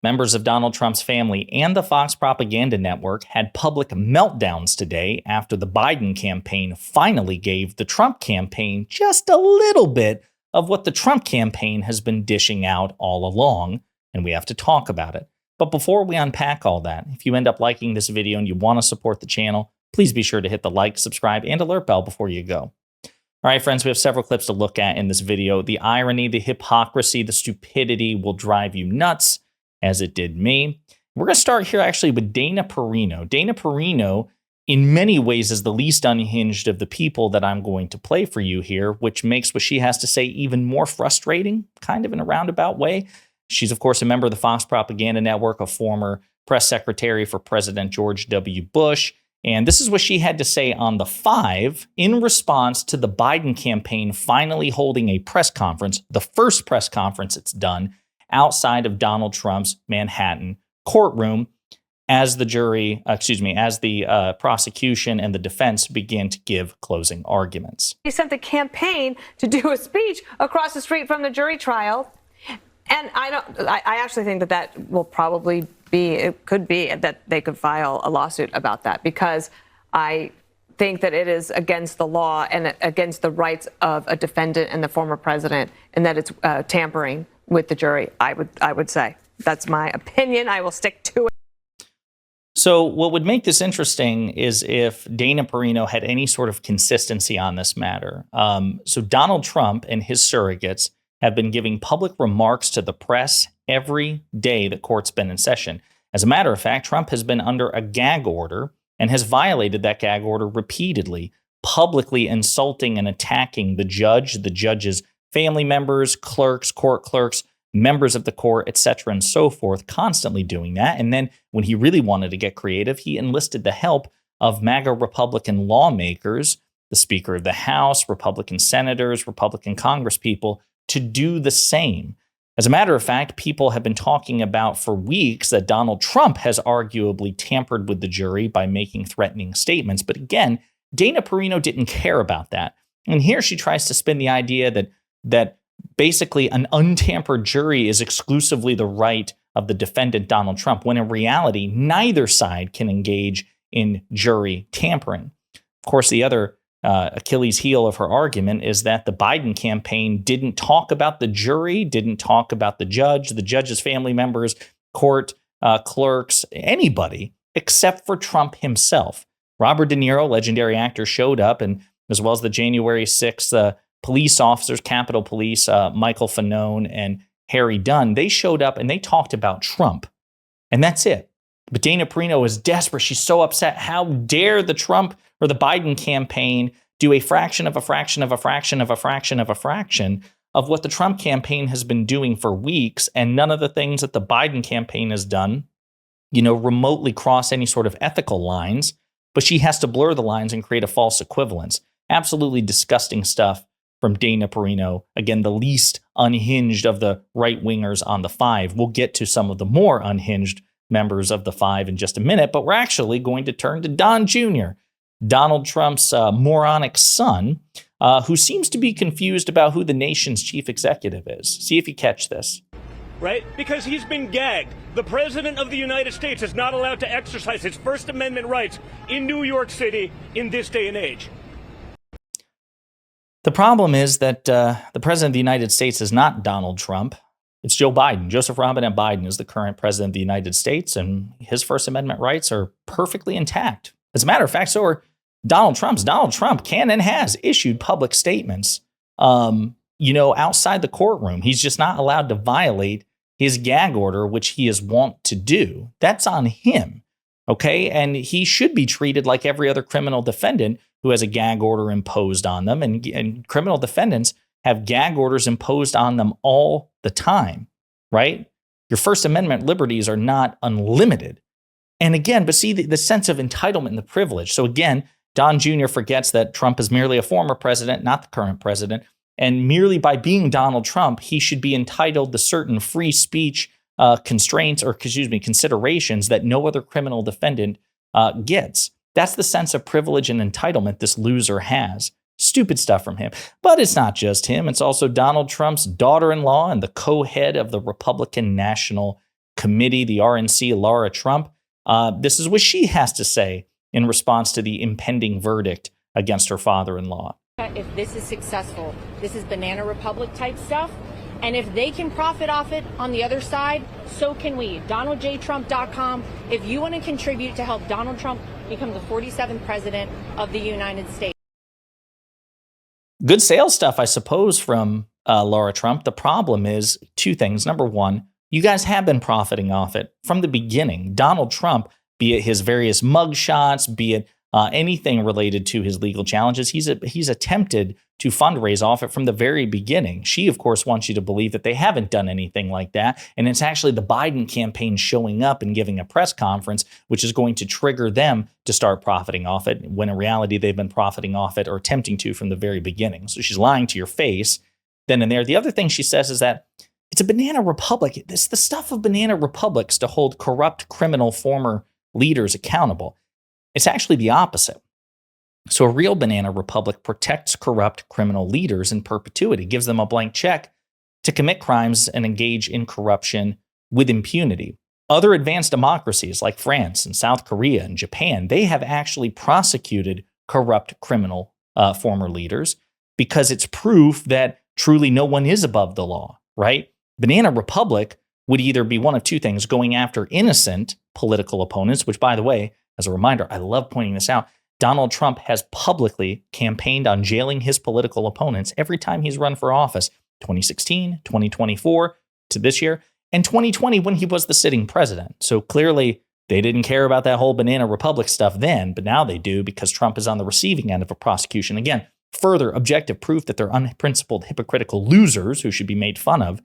Members of Donald Trump's family and the Fox propaganda network had public meltdowns today after the Biden campaign finally gave the Trump campaign just a little bit of what the Trump campaign has been dishing out all along, and we have to talk about it. But before we unpack all that, if you end up liking this video and you want to support the channel, please be sure to hit the like, subscribe, and alert bell before you go. All right, friends, we have several clips to look at in this video. The irony, the hypocrisy, the stupidity will drive you nuts, as it did me. We're going to start here actually with Dana Perino. Dana Perino, in many ways, is the least unhinged of the people that I'm going to play for you here, which makes what she has to say even more frustrating, kind of in a roundabout way. She's, of course, a member of the Fox propaganda network, a former press secretary for President George W. Bush. And this is what she had to say on the 5 in response to the Biden campaign finally holding a press conference, the first press conference it's done outside of Donald Trump's Manhattan courtroom as the prosecution and the defense began to give closing arguments. He sent the campaign to do a speech across the street from the jury trial. And I actually think that will probably be, it could be that they could file a lawsuit about that, because I think that it is against the law and against the rights of a defendant and the former president, and that it's tampering with the jury. I would say that's my opinion. I will stick to it. So what would make this interesting is if Dana Perino had any sort of consistency on this matter. So Donald Trump and his surrogates have been giving public remarks to the press every day the court's been in session. As a matter of fact, Trump has been under a gag order and has violated that gag order repeatedly, publicly insulting and attacking the judge, the judge's family members, clerks, court clerks, members of the court, etc., and so forth, constantly doing that. And then when he really wanted to get creative, he enlisted the help of MAGA Republican lawmakers, the Speaker of the House, Republican senators, Republican congresspeople, to do the same. As a matter of fact, people have been talking about for weeks that Donald Trump has arguably tampered with the jury by making threatening statements. But again, Dana Perino didn't care about that. And here she tries to spin the idea that basically an untampered jury is exclusively the right of the defendant, Donald Trump, when in reality, neither side can engage in jury tampering. Of course, the other Achilles heel of her argument is that the Biden campaign didn't talk about the jury, didn't talk about the judge, the judge's family members, court clerks, anybody except for Trump himself. Robert De Niro, legendary actor, showed up, and as well as the January 6th police officers, Capitol Police, Michael Fanone and Harry Dunn, they showed up and they talked about Trump. And that's it. But Dana Perino is desperate. She's so upset. How dare the Trump or the Biden campaign do a fraction of a fraction of a fraction of a fraction of a fraction of what the Trump campaign has been doing for weeks, and none of the things that the Biden campaign has done, remotely cross any sort of ethical lines, but she has to blur the lines and create a false equivalence. Absolutely disgusting stuff from Dana Perino. Again, the least unhinged of the right-wingers on the 5. We'll get to some of the more unhinged members of the 5 in just a minute, but we're actually going to turn to Don Jr., Donald Trump's moronic son, who seems to be confused about who the nation's chief executive is. See if you catch this. Right? Because he's been gagged. The president of the United States is not allowed to exercise his First Amendment rights in New York City in this day and age. The problem is that the president of the United States is not Donald Trump. It's Joe Biden. Joseph Robinette Biden is the current president of the United States, and his First Amendment rights are perfectly intact. As a matter of fact, so are Donald Trump's. Donald Trump can and has issued public statements, outside the courtroom. He's just not allowed to violate his gag order, which he is wont to do. That's on him, okay? And he should be treated like every other criminal defendant who has a gag order imposed on them. And criminal defendants have gag orders imposed on them all the time, right? Your First Amendment liberties are not unlimited. And again, but see the sense of entitlement and the privilege. So again, Don Jr. forgets that Trump is merely a former president, not the current president. And merely by being Donald Trump, he should be entitled to certain free speech considerations that no other criminal defendant gets. That's the sense of privilege and entitlement this loser has. Stupid stuff from him. But it's not just him. It's also Donald Trump's daughter-in-law and the co-head of the Republican National committee, the RNC, Lara Trump. This is what she has to say in response to the impending verdict against her father-in-law. If this is successful, this is Banana Republic type stuff. And if they can profit off it on the other side, so can we. DonaldJTrump.com. If you want to contribute to help Donald Trump become the 47th president of the United States. Good sales stuff, I suppose, from Lara Trump. The problem is two things. Number one, you guys have been profiting off it from the beginning. Donald Trump, be it his various mugshots, be it anything related to his legal challenges, he's attempted to fundraise off it from the very beginning. She, of course, wants you to believe that they haven't done anything like that. And it's actually the Biden campaign showing up and giving a press conference, which is going to trigger them to start profiting off it, when in reality, they've been profiting off it or attempting to from the very beginning. So she's lying to your face then and there. The other thing she says is that it's a banana republic. It's the stuff of banana republics to hold corrupt criminal former leaders accountable. It's actually the opposite. So a real banana republic protects corrupt criminal leaders in perpetuity, gives them a blank check to commit crimes and engage in corruption with impunity. Other advanced democracies like France and South Korea and Japan, they have actually prosecuted corrupt criminal former leaders because it's proof that truly no one is above the law, right? Banana republic would either be one of two things: going after innocent political opponents, which, by the way, as a reminder, I love pointing this out, Donald Trump has publicly campaigned on jailing his political opponents every time he's run for office. 2016, 2024 to this year, and 2020 when he was the sitting president. So clearly they didn't care about that whole banana republic stuff then, but now they do because Trump is on the receiving end of a prosecution. Again, further objective proof that they're unprincipled, hypocritical losers who should be made fun of.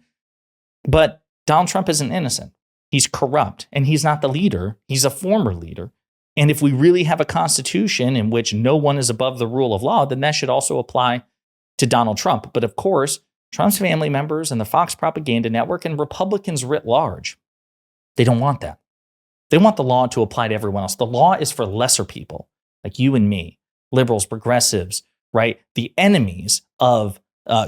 But Donald Trump isn't innocent. He's corrupt, and he's not the leader. He's a former leader. And if we really have a constitution in which no one is above the rule of law, then that should also apply to Donald Trump. But of course, Trump's family members and the Fox propaganda network and Republicans writ large, they don't want that. They want the law to apply to everyone else. The law is for lesser people like you and me, liberals, progressives, right? The enemies of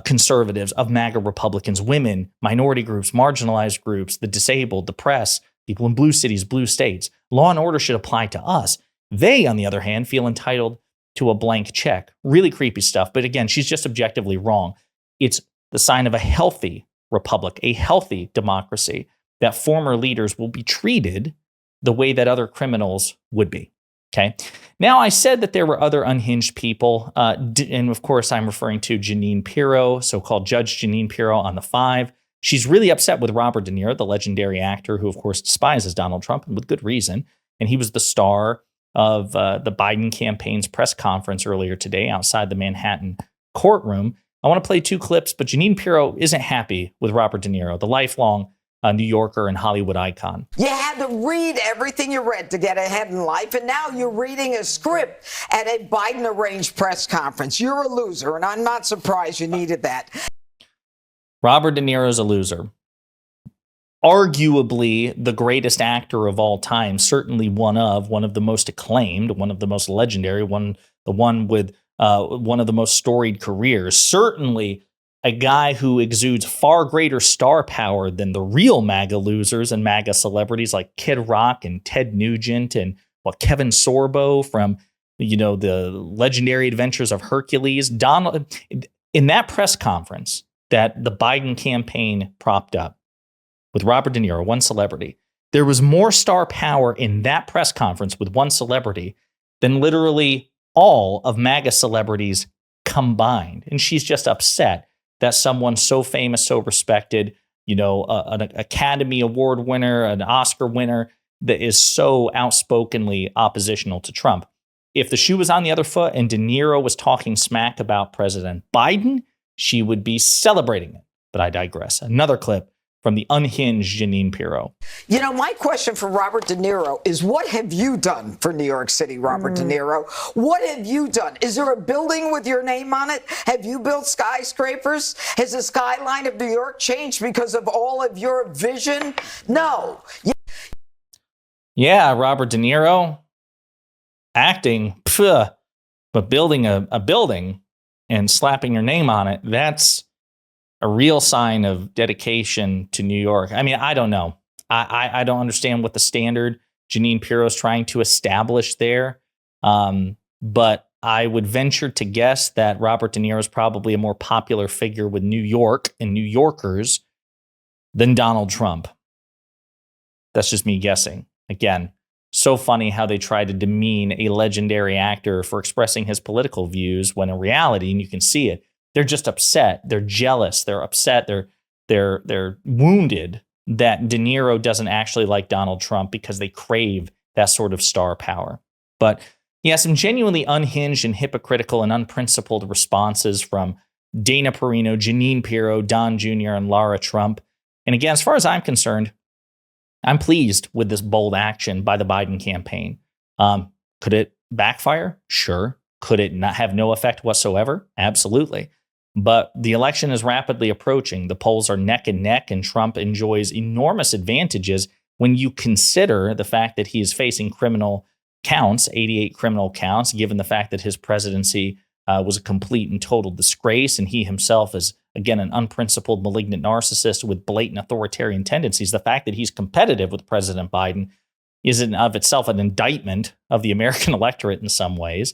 conservatives, of MAGA Republicans, women, minority groups, marginalized groups, the disabled, the press, people in blue cities, blue states. Law and order should apply to us. They, on the other hand, feel entitled to a blank check. Really creepy stuff. But again, she's just objectively wrong. It's the sign of a healthy republic, a healthy democracy, that former leaders will be treated the way that other criminals would be. Okay. Now, I said that there were other unhinged people. And of course, I'm referring to Janine Pirro, so-called Judge Janine Pirro on the Five. She's really upset with Robert De Niro, the legendary actor who, of course, despises Donald Trump, and with good reason. And he was the star of the Biden campaign's press conference earlier today outside the Manhattan courtroom. I want to play two clips, but Janine Pirro isn't happy with Robert De Niro, the lifelong New Yorker and Hollywood icon. You had to read everything you read to get ahead in life, and now you're reading a script at a Biden-arranged press conference. You're a loser, and I'm not surprised you needed that. Robert De Niro is a loser. Arguably the greatest actor of all time, certainly one of the most acclaimed, one of the most legendary, the one with one of the most storied careers. Certainly a guy who exudes far greater star power than the real MAGA losers and MAGA celebrities like Kid Rock and Ted Nugent and Kevin Sorbo from the legendary adventures of Hercules. Donald, in that press conference that the Biden campaign propped up with Robert De Niro, one celebrity, there was more star power in that press conference with one celebrity than literally all of MAGA celebrities combined. And she's just upset that someone so famous, so respected, an Academy Award winner, an Oscar winner, that is so outspokenly oppositional to Trump. If the shoe was on the other foot and De Niro was talking smack about President Biden, she would be celebrating it. But I digress. Another clip from the unhinged Janine Pirro. My question for Robert De Niro is, what have you done for New York City, Robert De Niro? What have you done? Is there a building with your name on it? Have you built skyscrapers? Has the skyline of New York changed because of all of your vision? No. Yeah, Robert De Niro, acting, but building a building and slapping your name on it, that's a real sign of dedication to New York. I mean, I don't know. I don't understand what the standard Janine Pirro is trying to establish there. But I would venture to guess that Robert De Niro is probably a more popular figure with New York and New Yorkers than Donald Trump. That's just me guessing. Again, so funny how they try to demean a legendary actor for expressing his political views when in reality, and you can see it, they're just upset. They're jealous. They're upset. They're wounded that De Niro doesn't actually like Donald Trump because they crave that sort of star power. But yeah, some genuinely unhinged and hypocritical and unprincipled responses from Dana Perino, Janine Pirro, Don Jr., and Lara Trump. And again, as far as I'm concerned, I'm pleased with this bold action by the Biden campaign. Could it backfire? Sure. Could it not have no effect whatsoever? Absolutely. But the election is rapidly approaching. The polls are neck and neck, and Trump enjoys enormous advantages when you consider the fact that he is facing criminal counts, 88 criminal counts, given the fact that his presidency was a complete and total disgrace, and he himself is, again, an unprincipled, malignant narcissist with blatant authoritarian tendencies. The fact that he's competitive with President Biden is in of itself an indictment of the American electorate in some ways.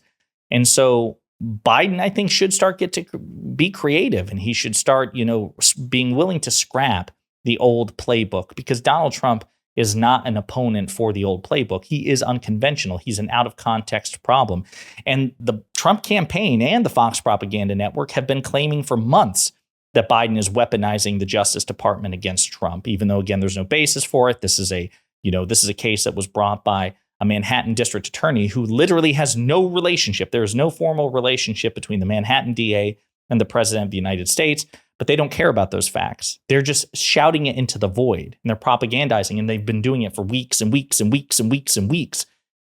And so Biden, I think, should start to be creative, and he should start, being willing to scrap the old playbook, because Donald Trump is not an opponent for the old playbook. He is unconventional. He's an out of context problem. And the Trump campaign and the Fox propaganda network have been claiming for months that Biden is weaponizing the Justice Department against Trump, even though, again, there's no basis for it. This is a case that was brought by a Manhattan district attorney who literally has no relationship. There is no formal relationship between the Manhattan DA and the president of the United States, but they don't care about those facts. They're just shouting it into the void, and they're propagandizing, and they've been doing it for weeks and weeks and weeks and weeks and weeks.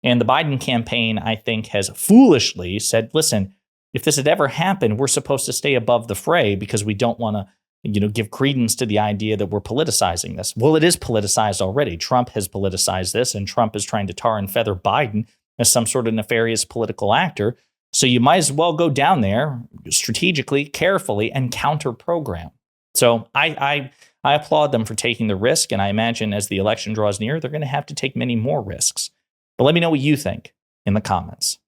And the Biden campaign, I think, has foolishly said, listen, if this had ever happened, we're supposed to stay above the fray because we don't want to, give credence to the idea that we're politicizing this. Well, it is politicized already. Trump has politicized this, and Trump is trying to tar and feather Biden as some sort of nefarious political actor. So you might as well go down there strategically, carefully, and counter program. So I applaud them for taking the risk, and I imagine as the election draws near, they're going to have to take many more risks. But let me know what you think in the comments.